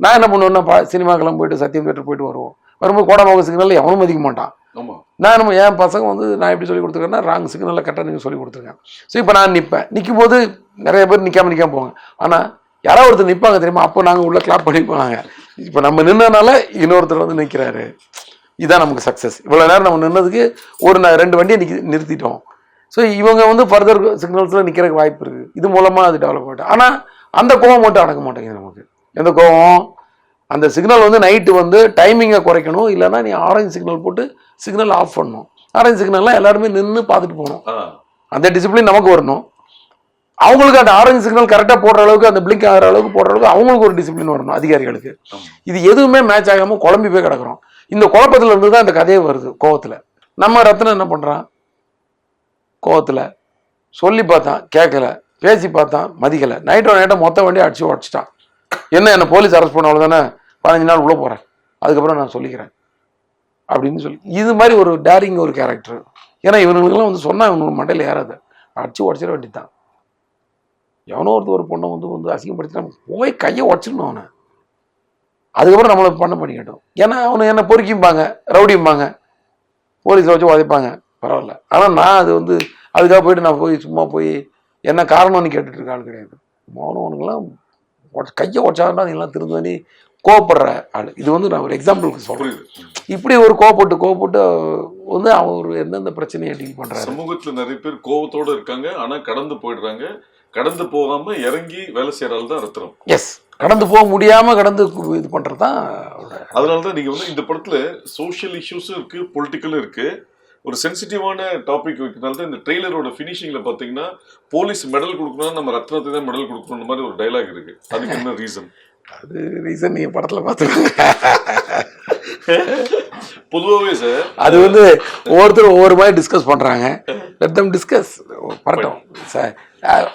நான் என்ன பண்ணுவேன்னா சினிமாக்கெல்லாம் போயிட்டு சத்தியம் தேட்டர் போயிட்டு வருவோம். வரும்போது கோடம்பாக்கம் சிக்னலில் எவனும் மதிக்க மாட்டான். நான் என் பசங்க வந்து நான் எப்படி சொல்லி கொடுத்துருக்கேன்னா ராங் சிக்னலில் கரெக்டாக நீங்கள் சொல்லி கொடுத்துருக்கேன். ஸோ இப்போ நான் நிற்பேன், நிற்கும் போது நிறைய பேர் நிற்காம போவாங்க. ஆனால் யாராவது ஒருத்தர் நிற்பாங்க தெரியுமா, அப்போ நாங்கள் உள்ள கிளாப் பண்ணி போனாங்க. இப்போ நம்ம நின்றனால இன்னொருத்தர் வந்து நிற்கிறாரு, இதுதான் நமக்கு சக்ஸஸ். இவ்வளோ நேரம் நம்ம நின்னதுக்கு ஒரு 2 வண்டியை நிறுத்திட்டோம். ஸோ இவங்க வந்து ஃபர்தர் சிக்னல்ஸில் நிற்கிறதுக்கு வாய்ப்பு இருக்குது. இது மூலமாக அது டெவலப் ஆகிட்டு. ஆனால் அந்த கோவம் மட்டும் அடக்க மாட்டேங்குது நமக்கு. எந்த கோவம், அந்த சிக்னல் வந்து நைட்டு வந்து டைமிங்கை குறைக்கணும், இல்லைன்னா நீ ஆரஞ்சு சிக்னல் போட்டு சிக்னல் ஆஃப் பண்ணணும். ஆரஞ்சு சிக்னல்லாம் எல்லாருமே நின்று பார்த்துட்டு போகணும். அந்த டிசிப்ளின் நமக்கு வரணும். அவங்களுக்கு அந்த ஆரஞ்சு சிக்னல் கரெக்டாக போடுற அளவுக்கு, அந்த பிளிங்க் ஆகிற அளவுக்கு போடுற அளவுக்கு அவங்களுக்கு ஒரு டிசிப்ளின் வரணும் அதிகாரிகளுக்கு. இது எதுவுமே மேட்ச் ஆகாமல் குழம்பி போய் கிடக்குறோம். இந்த குழப்பத்தில் இருந்து தான் இந்த கதையே வருது. கோவத்தில் நம்ம ரத்னம் என்ன பண்ணுறான், கோவத்தில் சொல்லி பார்த்தான் கேட்கல, பேசி பார்த்தான் மதிக்கலை, நைட்டை மொத்த வண்டியை அடிச்சு உடச்சிட்டான். என்ன போலீஸ் அரெஸ்ட் பண்ண அவ்வளோதானே, 15 நாள் உள்ளே போகிறேன், அதுக்கப்புறம் நான் சொல்லிக்கிறேன் அப்படின்னு சொல்லி இது மாதிரி ஒரு டேரிங் ஒரு கேரக்டர். ஏன்னா இவனுங்களுக்குலாம் வந்து சொன்னால் இவனுக்கு மண்டையில் ஏறாது, அடிச்சு உடச்சிட வேண்டியதான். எவனோ ஒரு பொண்ணை வந்து அசிங்கப்படுத்தினா போய் கையை உடச்சிடணும் அவனை. அதுக்கப்புறம் நம்மளை பண்ணிக்கட்டும். ஏன்னா அவனு என்ன பொறுக்கிம்பாங்க, ரவுடிம்பாங்க, போலீஸில் வச்சு உதைப்பாங்க, பரவாயில்ல. ஆனால் நான் அது வந்து அதுக்காக போயிட்டு நான் போய் சும்மா போய் என்ன காரணம்னு கேட்டுட்டு இருக்க ஆள் கிடையாது. அவனுங்கெல்லாம் கையை உடச்சாருன்னா அதெல்லாம் திருந்தி கோவப்படுற ஆள். இது வந்து நான் ஒரு எக்ஸாம்பிளுக்கு சொல்கிறேன். இப்படி ஒரு கோவப்பட்டு வந்து அவன் ஒரு எந்தெந்த பிரச்சனையை டீல் பண்ணுறாரு. சமூகத்தில் நிறைய பேர் கோவத்தோடு இருக்காங்க, ஆனால் கடந்து போயிடுறாங்க. கடந்து போகாம இறங்கி வேலை செய்யறாள் தான் ரத்னம். எஸ், கடந்து போக முடியாம கடந்து இது பண்றது தான். அதனாலதான் நீங்க வந்து இந்த படத்துல சோஷியல் இஷ்யூஸும் இருக்கு, பொலிட்டிக்கலும் இருக்கு. ஒரு சென்சிட்டிவான டாபிக் வைக்கிறதுனால தான் இந்த ட்ரெய்லரோட ஃபினிஷிங்ல பாத்தீங்கன்னா போலீஸ் மெடல் கொடுக்கணும், நம்ம ரத்னத்தை தான் மெடல் கொடுக்கணும் மாதிரி ஒரு டைலாக் இருக்கு. அதுக்கு என்ன ரீசன்? அது ரீசன் நீங்க படத்துல பாத்துக்கோங்க. பொதுவாகவே சார் அது வந்து ஒவ்வொருத்தரும் ஒவ்வொரு மாதிரி டிஸ்கஸ் பண்றாங்க. லெட் தம் டிஸ்கஸ், வரட்டும் சார்,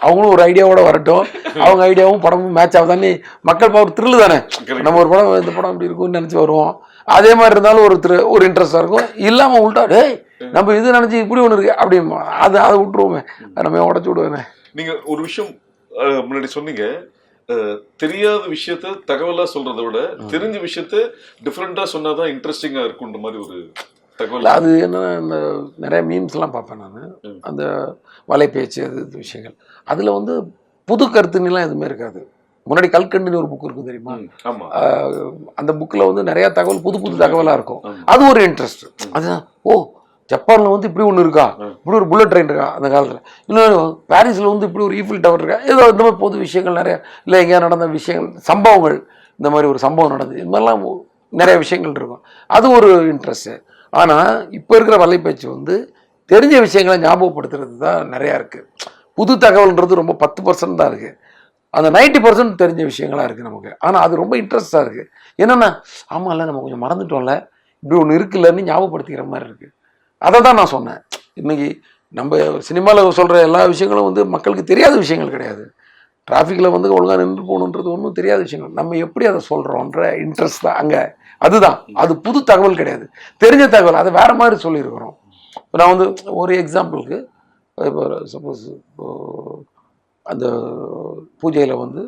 அவங்களும் ஒரு ஐடியாவோட வரட்டும். அவங்க ஐடியாவும் படமும் மேட்ச் ஆகுதானே, மக்கள் ஒரு த்ரில்லு தானே. நம்ம ஒரு படம் இந்த படம் இப்படி இருக்கும்னு நினைச்சு வருவோம். அதே மாதிரி இருந்தாலும் ஒரு இன்ட்ரெஸ்டா இருக்கும். இல்லாம உள்டா டேய் நம்ம இது நினைச்சு இப்படி ஒண்ணு இருக்கு அப்படி அதை விட்டுருவோமே, நம்ம உடச்சு விடுவேனே. நீங்க ஒரு விஷயம் முன்னாடி சொன்னீங்க, தெரியாத விஷயத்த தகவலா சொல்றதை விட தெரிஞ்ச விஷயத்த டிஃப்ரெண்டா சொன்னாதான் இன்ட்ரெஸ்டிங்கா இருக்குன்ற மாதிரி ஒரு தகவல். அது என்ன, இந்த நிறைய மீம்ஸ்லாம் பார்ப்பேன் நான், அந்த வலைப்பேச்சு அது விஷயங்கள். அதில் வந்து புது கருத்துலாம் எதுவுமே இருக்காது. முன்னாடி கல்கண்டுன்னு ஒரு புக் இருக்கும் தெரியுமா, அந்த புக்கில் வந்து நிறையா தகவல் புது தகவலாக இருக்கும். அது ஒரு இன்ட்ரெஸ்ட். அதுதான், ஓ ஜப்பானில் வந்து இப்படி ஒன்று இருக்கா, இப்படி ஒரு புல்லட் ட்ரெயின் இருக்கா அந்த காலத்தில், இன்னும் பாரிஸில் வந்து இப்படி ஒரு ஈஃபில் டவர் இருக்கா, ஏதோ இந்த மாதிரி பொது விஷயங்கள் நிறையா, இல்லை எங்கேயா நடந்த விஷயங்கள், சம்பவங்கள், இந்த மாதிரி ஒரு சம்பவம் நடந்தது, இது மாதிரிலாம் நிறைய விஷயங்கள் இருக்கும். அது ஒரு இன்ட்ரெஸ்ட்டு. ஆனால் இப்போ இருக்கிற வலைப்பேச்சு வந்து தெரிஞ்ச விஷயங்களை ஞாபகப்படுத்துறது தான் நிறையா இருக்குது. புது தகவல்ன்றது ரொம்ப 10% தான் இருக்குது. அந்த 90% தெரிஞ்ச விஷயங்களாக இருக்குது நமக்கு. ஆனால் அது ரொம்ப இன்ட்ரெஸ்டாக இருக்குது. என்னென்னா, ஆமாம் இல்லை நம்ம கொஞ்சம் மறந்துட்டோம்ல, இப்படி ஒன்று இருக்குல்லன்னு ஞாபகப்படுத்திக்கிற மாதிரி இருக்குது. அதை தான் நான் சொன்னேன். இன்றைக்கி நம்ம சினிமாவில் சொல்கிற எல்லா விஷயங்களும் வந்து மக்களுக்கு தெரியாத விஷயங்கள் கிடையாது. டிராஃபிக்கில் வந்து ஒழுங்காக நின்று போகணுன்றது ஒன்றும் தெரியாத விஷயங்கள். நம்ம எப்படி அதை சொல்கிறோன்ற இன்ட்ரெஸ்ட் தான் அங்கே. அதுதான், அது புது தகவல் கிடையாது, தெரிஞ்ச தகவல். அதை வேறு மாதிரி சொல்லியிருக்கிறோம். இப்போ நான் வந்து ஒரு எக்ஸாம்பிளுக்கு, இப்போ சப்போஸ் அந்த பூஜையில் வந்து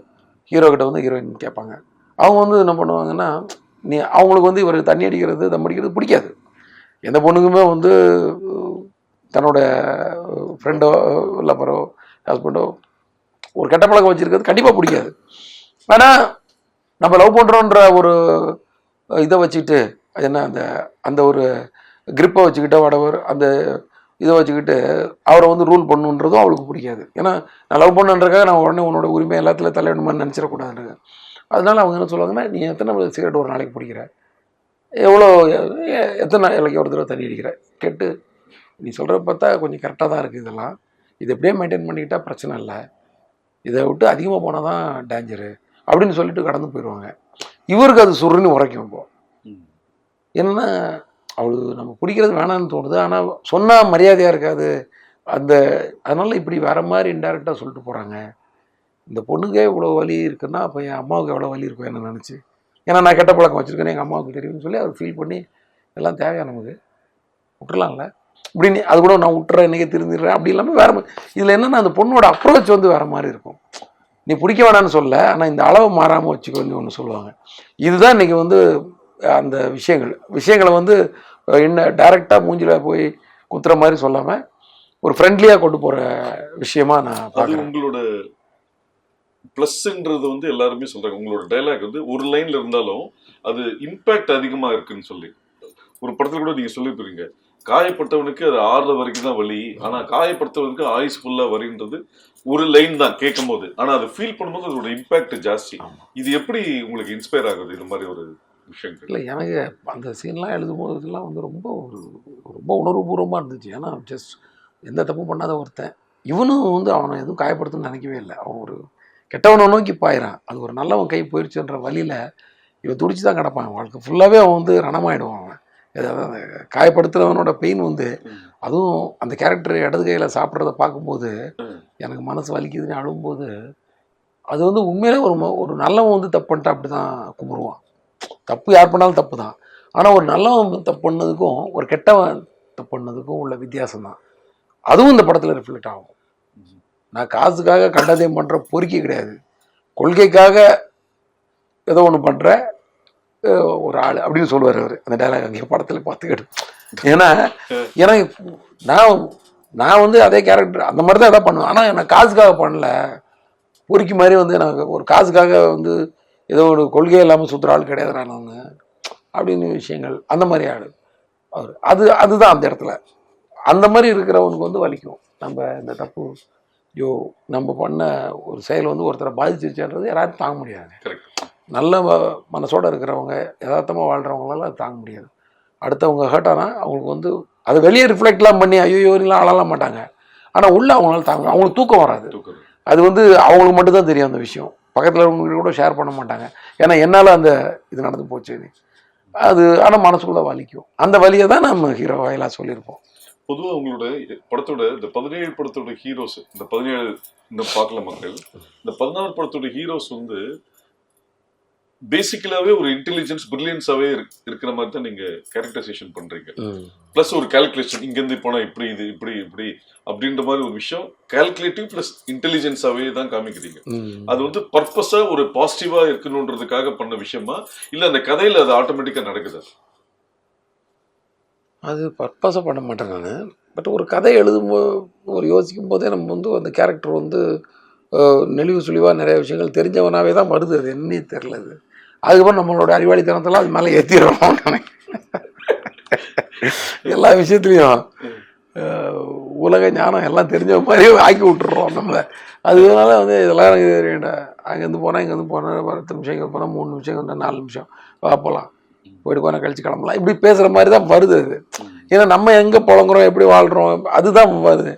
ஹீரோக்கிட்ட வந்து ஹீரோயின் கேட்பாங்க. அவங்க வந்து என்ன பண்ணுவாங்கன்னா, அவங்களுக்கு வந்து இவர் தண்ணி அடிக்கிறது தம் அடிக்கிறது பிடிக்காது. எந்த பொண்ணுக்குமே வந்து தன்னோட ஃப்ரெண்டோ லப்பரோ ஹஸ்பண்டோ ஒரு கெட்ட பழக்கம் வச்சுருக்கிறது கண்டிப்பாக பிடிக்காது. ஆனால் நம்ம லவ் பண்ணுறோன்ற ஒரு இதை வச்சுக்கிட்டு, அது என்ன, அந்த ஒரு கிரிப்பை வச்சுக்கிட்ட வடவர் அந்த இதை வச்சுக்கிட்டு அவரை வந்து ரூல் பண்ணுன்றதும் அவளுக்கு பிடிக்காது. ஏன்னா நான் லவ் பண்ணுன்றக்காக நான் உடனே உன்னோட உரிமை எல்லாத்துலையும் தலையிடணுமான்னு நினச்சிடக்கூடாதுங்க. அதனால அவங்க என்ன சொல்லுவாங்கன்னா, நீ எத்தனை சிகரெட் ஒரு நாளைக்கு பிடிக்கிற, எவ்வளோ எத்தனை இலைக்கு ஒரு தடவை தண்ணி அடிக்கிற கேட்டு, நீ சொல்கிற பார்த்தா கொஞ்சம் கரெக்டாக தான் இருக்குது, இதெல்லாம் இது எப்படியே மெயின்டைன் பண்ணிக்கிட்டால் பிரச்சனை இல்லை, இதை விட்டு அதிகமாக போனால் தான் டேஞ்சரு அப்படின்னு சொல்லிட்டு கடந்து போயிடுவாங்க. இவருக்கு அது சுருன்னு உரைக்கும். இப்போ என்னன்னா, அவளுக்கு நம்ம பிடிக்கிறது வேணான்னு தோணுது, ஆனால் சொன்னால் மரியாதையாக இருக்காது. அதனால் இப்படி வேறு மாதிரி இன்டெரக்டாக சொல்லிட்டு போகிறாங்க. இந்த பொண்ணுக்கே இவ்வளோ வலி இருக்குன்னா அப்போ என் அம்மாவுக்கு எவ்வளோ வலி இருக்கும் என்ன நினச்சி. ஏன்னா நான் கெட்ட பழக்கம் வச்சுருக்கேன்னு எங்கள் அம்மாவுக்கு தெரியும்னு சொல்லி அவர் ஃபீல் பண்ணி எல்லாம் தேவையா நமக்கு விட்டுலாம்ல இப்படின்னு. அது கூட நான் விட்டுறேன், இன்றைக்கி திருந்திடுறேன் அப்படி இல்லாமல் வேறு. இதில் என்னென்னா அந்த பொண்ணோட அப்ரோச் வந்து வேறு மாதிரி இருக்கும். நீ பிடிக்க வேணான்னு சொல்ல, ஆனால் இந்த அளவு மாறாமல் வச்சுக்கோன்னு ஒன்று சொல்லுவாங்க. இதுதான் இன்றைக்கி வந்து அந்த விஷயங்களை வந்து இன்னும் டைரெக்டாக மூஞ்சில் போய் குத்துற மாதிரி சொல்லாமல் ஒரு ஃப்ரெண்ட்லியாக கொண்டு போகிற விஷயமா நான் பார்க்குறேன். உங்களோட ப்ளஸ்ன்றது வந்து எல்லாருமே சொல்கிறாங்க, உங்களோட டைலாக் வந்து ஒரு லைனில் இருந்தாலும் அது இம்பேக்ட் அதிகமாக இருக்குன்னு சொல்லி. ஒரு படத்தில் கூட நீங்கள் சொல்லியிருப்பீங்க, காயப்பட்டவனுக்கு அது ஆறுற வரைக்கும் தான் வலி, ஆனால் காயப்படுத்தவனுக்கு ஆயுஸ் ஃபுல்லாக வரின்றது ஒரு லைன் தான் கேட்கும் போது, ஆனால் அது ஃபீல் பண்ணும்போது அதோட இம்பேக்ட் ஜாஸ்தி. இது எப்படி உங்களுக்கு இன்ஸ்பயர் ஆகுது இந்த மாதிரி ஒரு விஷயங்கள்? இல்லை, எனக்கு அந்த சீன்லாம் எழுதும்போதெல்லாம் வந்து ரொம்ப ரொம்ப உணர்வுபூர்வமாக இருந்துச்சு. ஏன்னா ஜஸ்ட் எந்த தப்பும் பண்ணாத ஒருத்தன், இவனும் வந்து அவனை எதுவும் காயப்படுத்துன்னு நினைக்கவே இல்லை. அவன் ஒரு கெட்டவனை நோக்கி பாயிறான். அது ஒரு நல்லவன் கை போயிடுச்சுன்ற வழியில் இவன் துடிச்சு தான் கிடப்பான். வாழ்க்கை ஃபுல்லாகவே அவன் வந்து ரணமாயிடுவான். அவன் ஏதாவது காயப்படுத்துகிறவனோட பெயின் வந்து, அதுவும் அந்த கேரக்டர் இடது கையில் சாப்பிட்றத பார்க்கும்போது எனக்கு மனசு வலிக்குதுன்னு அழும்போது, அது வந்து உண்மையிலே ஒரு நல்லவன் வந்து தப்பு பண்ணிட்டா அப்படி தான் கும்பிடுவான். தப்பு யார் பண்ணாலும் தப்பு தான். ஆனால் ஒரு நல்லவன் தப்பு பண்ணதுக்கும் ஒரு கெட்டவன் தப்பு பண்ணதுக்கும் உள்ள வித்தியாசம் தான். அதுவும் இந்த படத்தில் ரிஃப்ளெக்ட் ஆகும். நான் காசுக்காக கண்டதையும் பண்ணுற பொறுக்கி கிடையாது, கொள்கைக்காக ஏதோ ஒன்று பண்ணுற ஒரு ஆள் அப்படின்னு சொல்லுவார் அவர். அந்த டைலாக் அங்கே படத்தில் பார்த்துக்கிட்டு. ஏன்னா நான் வந்து அதே கேரக்டர் அந்த மாதிரி தான் எதாவது பண்ணுவேன். ஆனால் நான் காசுக்காக பண்ணல, பொறுக்கி மாதிரி வந்து எனக்கு ஒரு காசுக்காக வந்து ஏதோ ஒரு கொள்கை இல்லாமல் சுற்றுற ஆள் கிடையாது நான் அப்படின்னு விஷயங்கள். அந்த மாதிரி ஆள் அவர். அதுதான் அந்த இடத்துல அந்த மாதிரி இருக்கிறவனுக்கு வந்து வலிக்கும். நம்ம இந்த தப்பு நம்ம பண்ண ஒரு செயல் வந்து ஒருத்தரை பாதிச்சிருச்சுன்றது யாராவது தாங்க முடியாது. நல்ல மனசோடு இருக்கிறவங்க, யதார்த்தமாக வாழ்கிறவங்களால அது தாங்க முடியாது. அடுத்தவங்க ஹர்ட் ஆனால் அவங்களுக்கு வந்து அதை வெளியே ரிஃப்ளெக்ட்லாம் பண்ணி ஐயோலாம் அழலாம் மாட்டாங்க. ஆனால் உள்ளே அவங்களால தாங்க, அவங்களுக்கு தூக்கம் வராது. அது வந்து அவங்களுக்கு மட்டும்தான் தெரியும் அந்த விஷயம். பக்கத்தில் இருக்கிறவங்க கூட ஷேர் பண்ண மாட்டாங்க. ஏன்னா என்னால் அந்த இது நடந்து போச்சு அது. ஆனால் மனசுக்குள்ளே வலிக்கும். அந்த வலியை தான் நம்ம ஹீரோ வாயிலாக சொல்லியிருப்போம். பொதுவாக உங்களோட படத்தோட இந்த 17 படத்தோட ஹீரோஸ், இந்த 17 இந்த பார்க்கல மக்கள், இந்த 16 படத்தோட ஹீரோஸ் வந்து பேசிக்கலாவே ஒரு இன்டெலிஜென்ஸ் பிரில்லியன்ஸாவே இருக்கிற மாதிரி தான் நீங்க கேரக்டரைசேஷன் பண்றீங்க. பிளஸ் ஒரு கால்குலேஷன், இங்கேருந்து போனா இப்படி இது இப்படி இப்படி அப்படின்ற மாதிரி ஒரு விஷயம் கால்குலேட்டிவ் பிளஸ் இன்டெலிஜென்ஸாவே தான் காமிக்கிறீங்க. அது வந்து பர்பஸா ஒரு பாசிட்டிவா இருக்கணுன்றதுக்காக பண்ண விஷயமா இல்ல அந்த கதையில அது ஆட்டோமேட்டிக்கா நடக்குது? அது பர்பஸாக பண்ண மாட்டேன் நான். பட் ஒரு கதை எழுதும்போது ஒரு யோசிக்கும் போதே நம்ம வந்து அந்த கேரக்டர் வந்து நெளிவு சுழிவாக நிறைய விஷயங்கள் தெரிஞ்சவனாவே தான் வருது. அது என்னே தெரில. அதுக்கப்புறம் நம்மளோட அறிவாளித்தனத்தெல்லாம் அது மேலே ஏற்றிடுறோம். எல்லா விஷயத்துலையும் உலக ஞானம் எல்லாம் தெரிஞ்ச மாதிரி ஆக்கி விட்டுறோம் நம்மளை. அதனால வந்து இதெல்லாம் எனக்கு தெரியண்டா, அங்கேருந்து போனால் இங்கேருந்து போனால் 10 நிமிஷம், இங்கே போனால் 3 நிமிஷம், இங்கே 4 நிமிஷம் போகலாம், போயிட்டு போனால் கழிச்சு கிளம்பலாம், இப்படி பேசுகிற மாதிரி தான் வருது அது. ஏன்னா நம்ம எங்கே புழங்குறோம், எப்படி வாழ்கிறோம், அதுதான் வருது.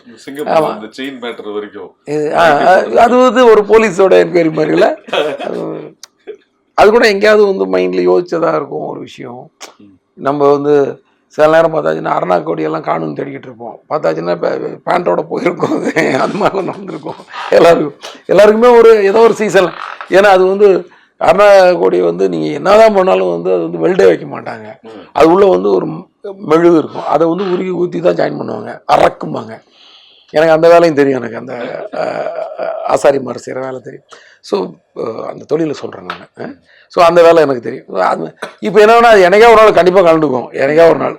அது வந்து ஒரு போலீஸோட என்கொயரி மாதிரில அது கூட எங்கேயாவது வந்து மைண்டில் யோசிச்சதாக இருக்கும் ஒரு விஷயம். நம்ம வந்து சில நேரம் பார்த்தாச்சுன்னா அருணாக்கோடியெல்லாம் காணுன்னு தேடிக்கிட்டு இருப்போம். பார்த்தாச்சுன்னா இப்போ பேண்ட்டோட போயிருக்கோம். அது மாதிரிலாம் நடந்திருக்கும் எல்லாருக்குமே ஒரு ஏதோ ஒரு சீசன். ஏன்னா அது வந்து அருணாக்கோடி வந்து நீங்கள் என்னதான் பண்ணாலும் வந்து அது வந்து வெல்டே வைக்க மாட்டாங்க. அது உள்ளே வந்து ஒரு மெழுகு இருக்கும், அதை வந்து உருகி ஊற்றி தான் ஜாயின் பண்ணுவாங்க, அறக்கும்பாங்க. எனக்கு அந்த வேலையும் தெரியும், எனக்கு அந்த ஆசாரி மாதிரி செய்கிற வேலை தெரியும். ஸோ அந்த தொழிலை சொல்கிறேன் நான். ஸோ அந்த வேலை எனக்கு தெரியும். அது இப்போ என்னன்னா அது எனக்கே ஒரு நாள் கண்டிப்பாக கலந்துக்கும். எனக்கே ஒரு நாள்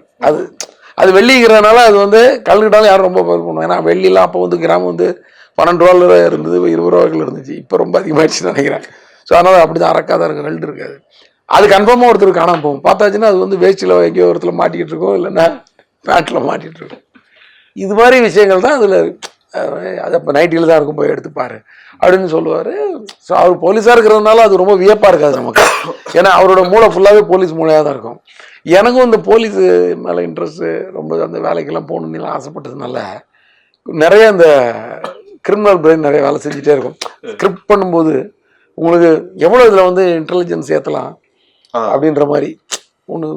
அது வெள்ளிங்கிறதுனால அது வந்து கலந்துக்கிட்டாலும் யாரும் ரொம்ப பண்ணுவோம். ஏன்னா வெள்ளிலாம் அப்போ வந்து கிராமம் வந்து 12 ரூபா இருந்தது, 20 ரூபாய்க்குள்ள இருந்துச்சு. இப்போ ரொம்ப அதிகமாகிடுச்சுன்னு நினைக்கிறேன். ஸோ அதனால் அப்படி தான் அறக்காதான் இருக்கும், வெல்டு இருக்காது. அது கன்ஃபார்மாக ஒருத்தர் காணாமல் போகும். பார்த்தாச்சுன்னா அது வந்து வேஸ்ட்டில் எங்கேயோ ஒருத்தர் மாட்டிக்கிட்டு இருக்கோம், இல்லைன்னா பேண்ட்டில் மாட்டிகிட்டு இருக்கோம். இது மாதிரி விஷயங்கள் தான் அதில். அது அப்போ நைட்டில் தான் இருக்கும், போய் எடுத்துப்பாரு அப்படின்னு சொல்லுவார். ஸோ அவர் போலீஸாக இருக்கிறதுனால அது ரொம்ப வியப்பாக இருக்காது நமக்கு. ஏன்னா அவரோட மூளை ஃபுல்லாகவே போலீஸ் மூளையாக தான் இருக்கும். எனக்கும் இந்த போலீஸு மேலே இன்ட்ரெஸ்ட்டு ரொம்ப, அந்த வேலைக்கெல்லாம் போகணுன்னு ஆசைப்பட்டதுனால நிறைய இந்த கிரிமினல் பிரெயின் நிறைய வேலை செஞ்சுட்டே இருக்கும். ஸ்கிரிப்ட் பண்ணும்போது உங்களுக்கு எவ்வளோ இதில் வந்து இன்டெலிஜென்ஸ் ஏற்றலாம் அப்படின்ற மாதிரி ஒன்று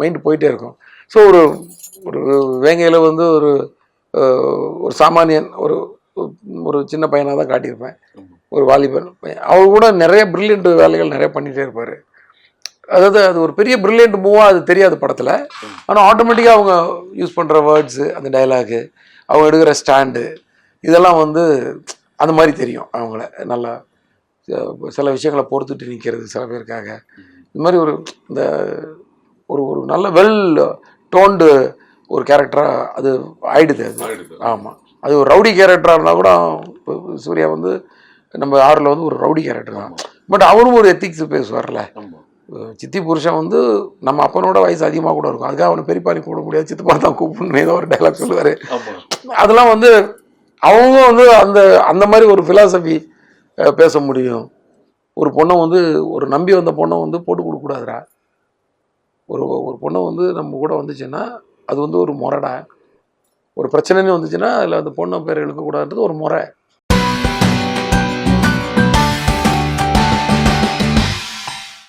மைண்டு போயிட்டே இருக்கும். ஸோ ஒரு வேங்கையில் வந்து ஒரு சாமானியன் ஒரு சின்ன பையனாக தான் காட்டியிருப்பேன், ஒரு வாலிபன் பையன். அவர் கூட நிறைய பிரில்லியன்ட் வேலைகள் நிறைய பண்ணிகிட்டே இருப்பார். அதாவது அது ஒரு பெரிய பிரில்லியன்ட் மூவாக அது தெரியாது படத்தில். ஆனால் ஆட்டோமேட்டிக்காக அவங்க யூஸ் பண்ணுற வேர்ட்ஸு, அந்த டைலாகு, அவங்க எடுக்கிற ஸ்டாண்டு, இதெல்லாம் வந்து அந்த மாதிரி தெரியும் அவங்கள நல்லா. சில விஷயங்களை பொறுத்துட்டு நிற்கிறது சில பேருக்காக. இந்த மாதிரி இந்த ஒரு ஒரு நல்ல வெல் டோன்டு ஒரு கேரக்டராக அது ஆயிடுது அது. ஆமாம், அது ஒரு ரவுடி கேரக்டராக இருந்தால் கூட சூர்யா வந்து நம்ம ஆறில் வந்து ஒரு ரவுடி கேரக்டர் தான். பட் அவரும் ஒரு எத்திக்ஸ் பேசுவார்ல. சித்தி புருஷன் வந்து நம்ம அப்பனோட வயசு அதிகமாக கூட இருக்கும், அதுக்காக அவனை பெரியப்பாணி கூப்பிட முடியாது, சித்தப்பா தான் கூப்பிடணும், ஏதோ ஒரு டைலாக் சொல்லுவார். அதெல்லாம் வந்து அவங்க வந்து அந்த அந்த மாதிரி ஒரு ஃபிலாசபி பேச முடியும். ஒரு பொண்ணை வந்து ஒரு நம்பி வந்த பொண்ணை வந்து போட்டு கொடுக்கக்கூடாதுடா. ஒரு ஒரு பொண்ணை வந்து நம்ம கூட வந்துச்சுன்னா அது வந்து ஒரு முறைடா. ஒரு பிரச்சனைன்னு வந்துச்சுன்னா அதில் அந்த பொண்ணை பேர் இழுக்கக்கூடாதுன்றது ஒரு முறை.